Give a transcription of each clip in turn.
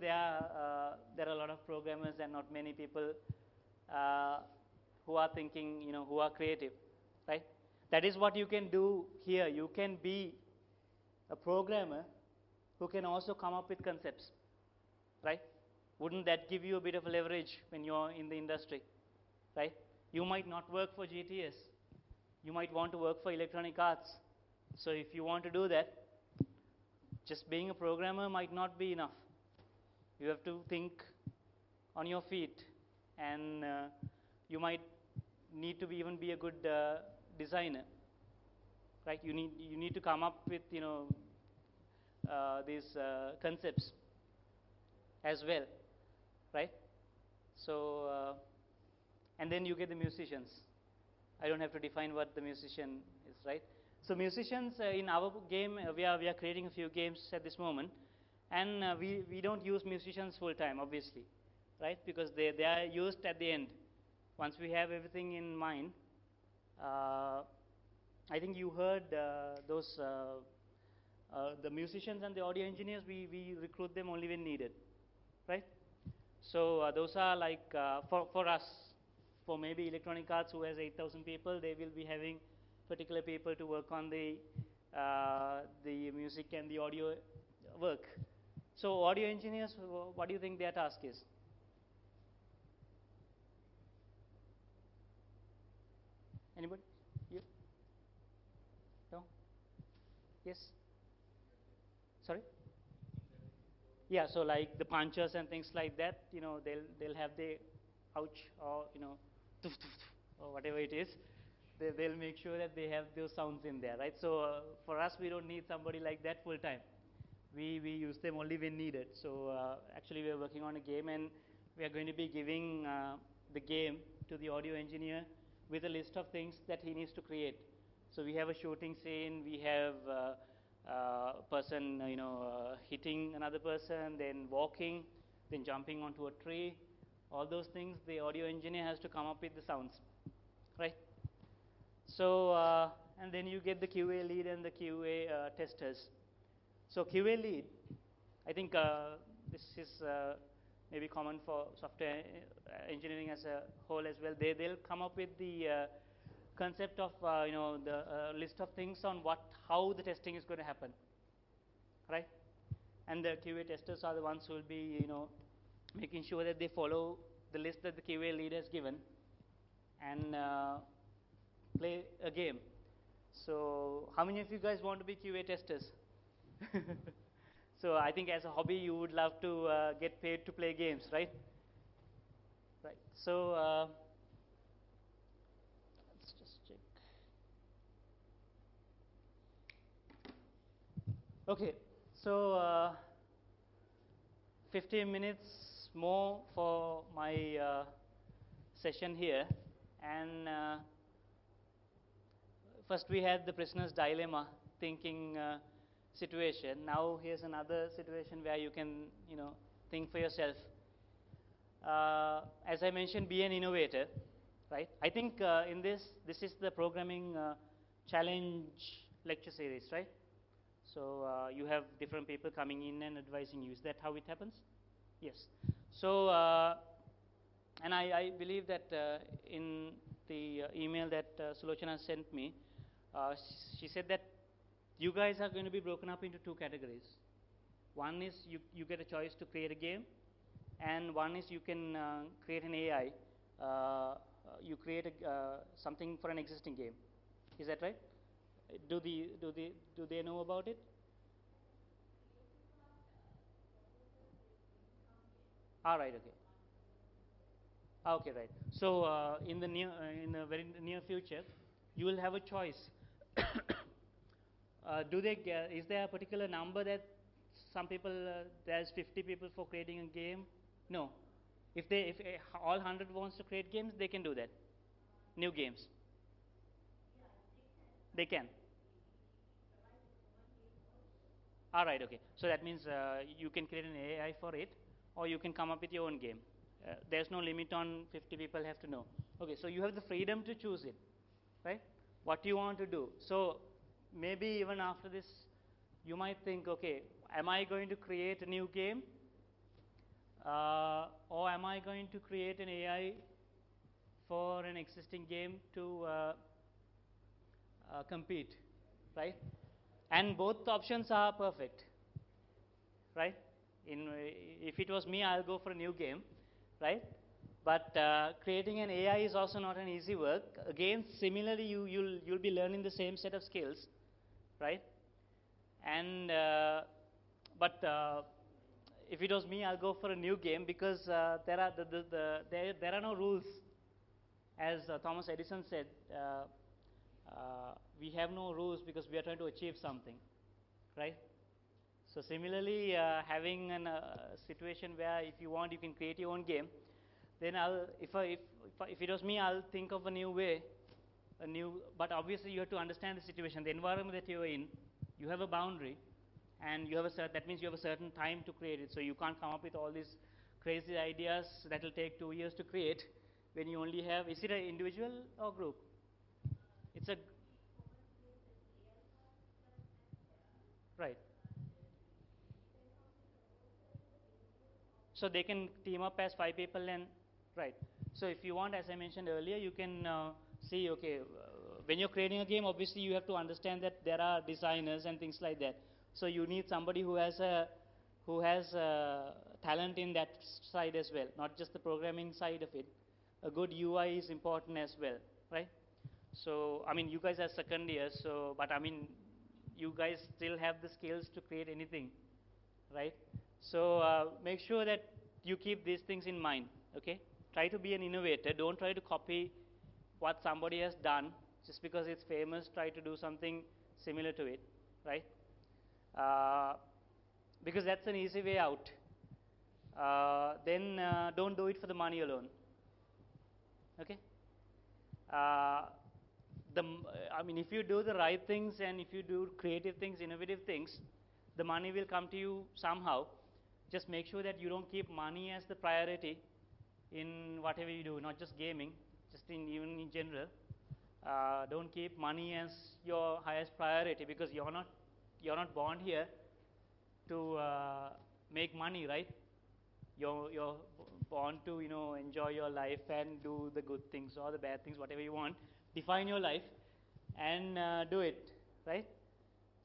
there are a lot of programmers and not many people uh, who are thinking, who are creative, right? That is what you can do here. You can be a programmer who can also come up with concepts, right? Wouldn't that give you a bit of leverage when you're in the industry, right? You might not work for GTS. You might want to work for Electronic Arts. So if you want to do that, just being a programmer might not be enough. You have to think on your feet, and you might need to even be a good designer, right? You need to come up with these concepts as well, right? So and then you get the musicians. I don't have to define what the musician is, right? So musicians in our game, we are creating a few games at this moment, and we don't use musicians full time, obviously, right? Because they are used at the end. Once we have everything in mind, I think you heard the musicians and the audio engineers. We recruit them only when needed, right? So those are like for us, for maybe Electronic Arts, who has 8,000 people, they will be having particular people to work on the music and the audio work. So audio engineers, what do you think their task is? Anybody? You? No? Yes? Sorry? Yeah, so like the punchers and things like that, they'll have the ouch, or toof, toof, toof, or whatever it is. They'll make sure that they have those sounds in there, right? So for us, we don't need somebody like that full time. We use them only when needed. So actually, we are working on a game, and we are going to be giving the game to the audio engineer with a list of things that he needs to create. So we have a shooting scene, we have person, hitting another person, then walking, then jumping onto a tree. All those things, the audio engineer has to come up with the sounds, right? So, and then you get the QA lead and the QA testers. So QA lead, I think this is maybe common for software engineering as a whole as well. They'll come up with the concept of the list of things on how the testing is going to happen, right? And the QA testers are the ones who will be making sure that they follow the list that the QA lead has given and play a game. So how many of you guys want to be QA testers? So I think as a hobby you would love to get paid to play games, right? Right. So let's just check. Okay. So 15 minutes more for my session here, and first we had the prisoner's dilemma thinking situation. Now here's another situation where you can think for yourself. As I mentioned, be an innovator, right? I think in this is the programming challenge lecture series, right? So you have different people coming in and advising you. Is that how it happens? Yes. So and I believe that in the email that Sulochana sent me, she said that you guys are going to be broken up into two categories. One is you get a choice to create a game, and one is you can create an AI. You create something for an existing game. Is that right? Do they know about it? All right. Okay. Okay. Right. So in the very near future, you will have a choice. Is there a particular number that some people there's 50 people for creating a game? No. If all 100 wants to create games, they can do that. New games. They can. All right. Okay. So that means you can create an AI for it, or you can come up with your own game. There's no limit on 50 people have to know. Okay. So you have the freedom to choose it, right? What you want to do. So maybe even after this, you might think, okay, am I going to create a new game, or am I going to create an AI for an existing game to compete, right? And both options are perfect, right? If it was me, I'll go for a new game, right? But creating an AI is also not an easy work. Again, similarly, you'll be learning the same set of skills, right? And but if it was me, I'll go for a new game because there are no rules. As Thomas Edison said, we have no rules because we are trying to achieve something, right? So similarly, having a situation where if you want, you can create your own game. Then if it was me, I'll think of a new way, but obviously you have to understand the situation, the environment that you're in. You have a boundary, and that means you have a certain time to create it. So you can't come up with all these crazy ideas that will take 2 years to create when you only have. Is it an individual or group? It's a right. So they can team up as 5 people and right. So if you want, as I mentioned earlier, you can see, okay, when you're creating a game, obviously you have to understand that there are designers and things like that. So you need somebody who has talent in that side as well, not just the programming side of it. A good UI is important as well, right? So I mean, you guys are second year, so but I mean, you guys still have the skills to create anything, right? So make sure that you keep these things in mind, okay? Try to be an innovator. Don't try to copy what somebody has done just because it's famous. Try to do something similar to it, right? Because that's an easy way out. Then don't do it for the money alone, okay? Uh, I mean, if you do the right things and if you do creative things, innovative things, the money will come to you somehow. Just make sure that you don't keep money as the priority in whatever you do, not just gaming, just even in general. Don't keep money as your highest priority because you're not born here to make money, right? You're born to enjoy your life and do the good things or the bad things, whatever you want. Define your life and do it, right?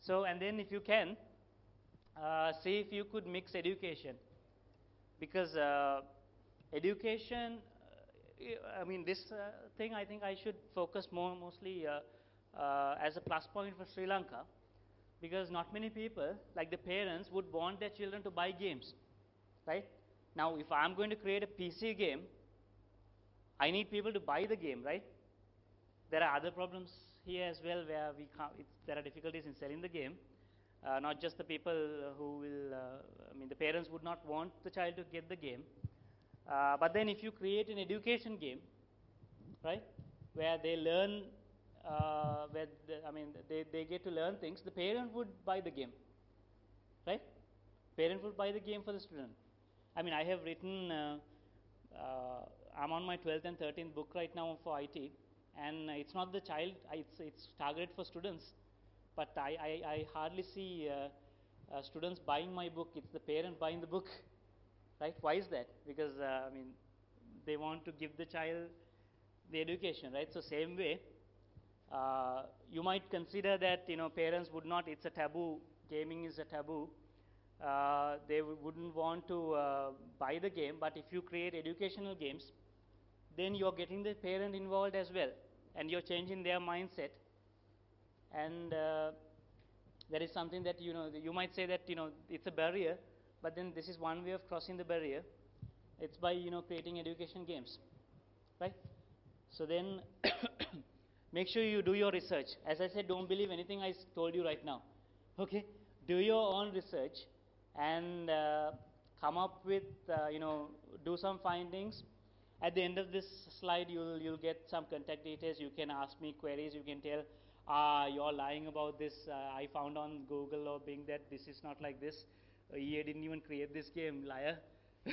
So and then if you can see if you could mix education because education. I mean this thing. I think I should focus mostly as a plus point for Sri Lanka because not many people, like the parents, would want their children to buy games, right? Now, if I'm going to create a PC game, I need people to buy the game, right? There are other problems here as well where there are difficulties in selling the game. Not just the people who will, I mean, the parents would not want the child to get the game. But then if you create an education game, right, where they learn, they get to learn things, the parent would buy the game, right? Parent would buy the game for the student. I mean, I have written, I'm on my 12th and 13th book right now for IT, and it's not the child, it's targeted for students, but I hardly see students buying my book. It's the parent buying the book, right? Why is that? Because, I mean, they want to give the child the education, right? So same way, you might consider that, parents would not, it's a taboo, gaming is a taboo. They wouldn't want to buy the game, but if you create educational games, then you're getting the parent involved as well, and you're changing their mindset. And that is something that you might say that it's a barrier, but then this is one way of crossing the barrier. It's by creating education games, right? So then make sure you do your research. As I said, don't believe anything I told you right now. Okay, do your own research and come up with do some findings. At the end of this slide, you'll get some contact details. You can ask me queries. You can tell, you're lying about this. I found on Google or Bing that this is not like this. EA didn't even create this game, liar.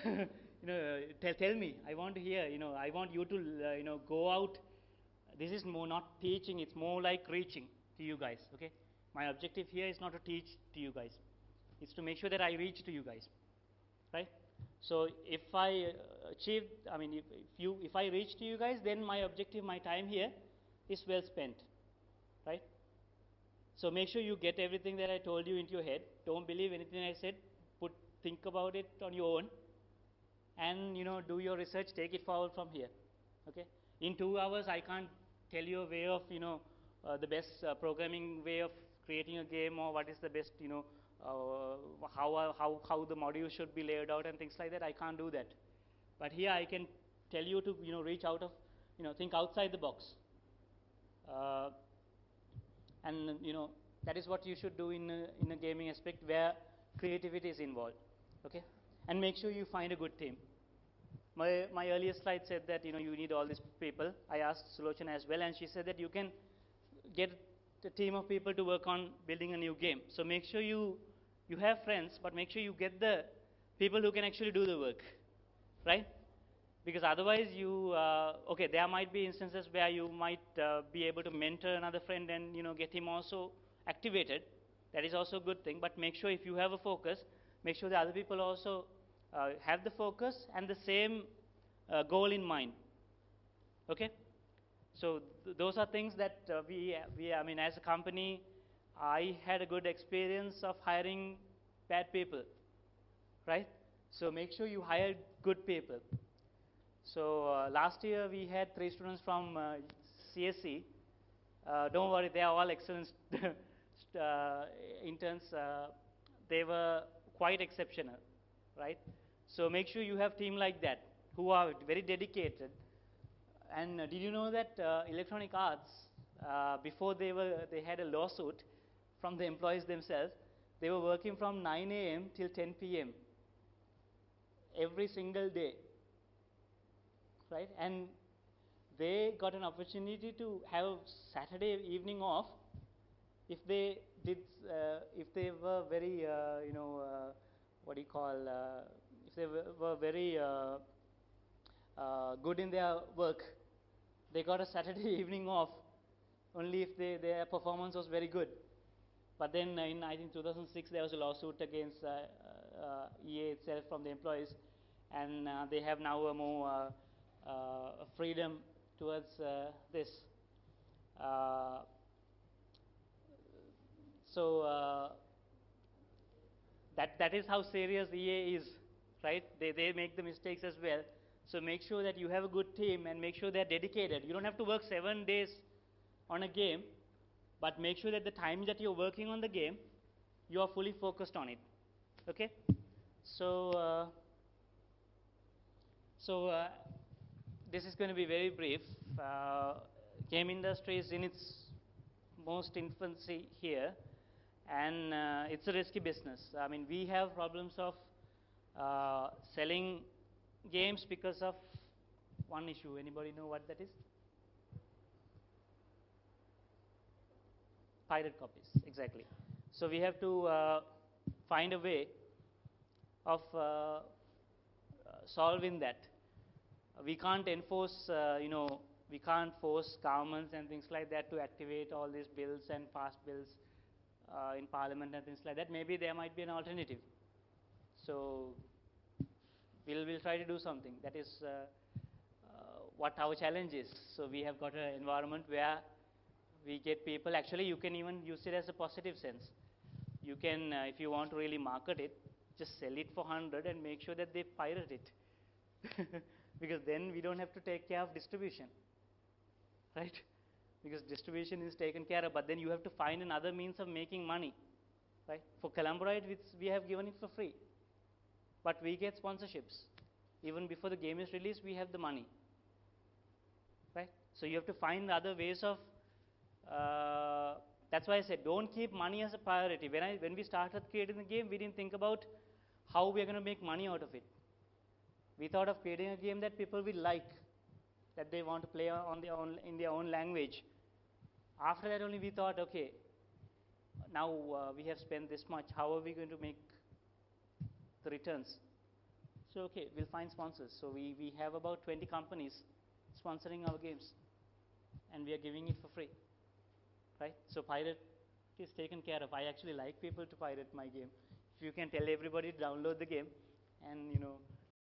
Tell me. I want to hear. I want you to go out. This is more not teaching. It's more like reaching to you guys. Okay. My objective here is not to teach to you guys. It's to make sure that I reach to you guys, right? So if I achieve, I mean, if I reach to you guys, then my objective, my time here is well spent, right? So make sure you get everything that I told you into your head. Don't believe anything I said. Think about it on your own, and do your research. Take it forward from here. Okay. In 2 hours, I can't tell you a way of the best programming way of creating a game, or what is the best how the module should be laid out and things like that. I can't do that. But here I can tell you to reach out of think outside the box. Uh, and that is what you should do in a gaming aspect where creativity is involved. Okay, and make sure you find a good team. My earlier slide said that you need all these people. I asked Sulochana as well, and she said that you can get a team of people to work on building a new game. So make sure you have friends, but make sure you get the people who can actually do the work, right? Because otherwise okay, there might be instances where you might be able to mentor another friend and get him also activated. That is also a good thing. But make sure if you have a focus, make sure the other people also have the focus and the same goal in mind. Okay. So those are things that I mean, as a company, I had a good experience of hiring bad people, right? So make sure you hire good people. So last year we had 3 students from CSC. Don't worry, they are all excellent interns. They were quite exceptional, right? So make sure you have team like that who are very dedicated. And did you know that Electronic Arts, before they had a lawsuit from the employees themselves, they were working from 9 a.m. till 10 p.m. every single day, right? And they got an opportunity to have Saturday evening off if they did, if they were very, what do you call, if they were very good in their work. They got a Saturday evening off only if their performance was very good. But then in I think 2006 there was a lawsuit against EA itself from the employees, and they have now a more freedom towards this. So that is how serious EA is, right? They make the mistakes as well. So make sure that you have a good team and make sure they're dedicated. You don't have to work 7 days on a game, but make sure that the time that you're working on the game, you are fully focused on it. Okay? So this is going to be very brief. Game industry is in its most infancy here, and it's a risky business. I mean, we have problems of selling games because of one issue. Anybody know what that is? Pirate copies, exactly. So we have to find a way of solving that. We can't enforce, we can't force governments and things like that to activate all these bills and pass bills in parliament and things like that. Maybe there might be an alternative. So we'll try to do something. That is what our challenge is. So we have got an environment where we get people. Actually, you can even use it as a positive sense. You can, if you want to really market it, just sell it for 100 and make sure that they pirate it. Because then we don't have to take care of distribution, right? Because distribution is taken care of, but then you have to find another means of making money, right? For Columbrite, we have given it for free, but we get sponsorships. Even before the game is released, we have the money, right? So you have to find other ways of, that's why I said don't keep money as a priority. When we started creating the game, we didn't think about how we are going to make money out of it. We thought of creating a game that people will like, that they want to play in their own language. After that only we thought, okay, now we have spent this much, how are we going to make the returns? So okay, we'll find sponsors. So we have about 20 companies sponsoring our games, and we are giving it for free, right? So pirate is taken care of. I actually like people to pirate my game. If you can tell everybody to download the game and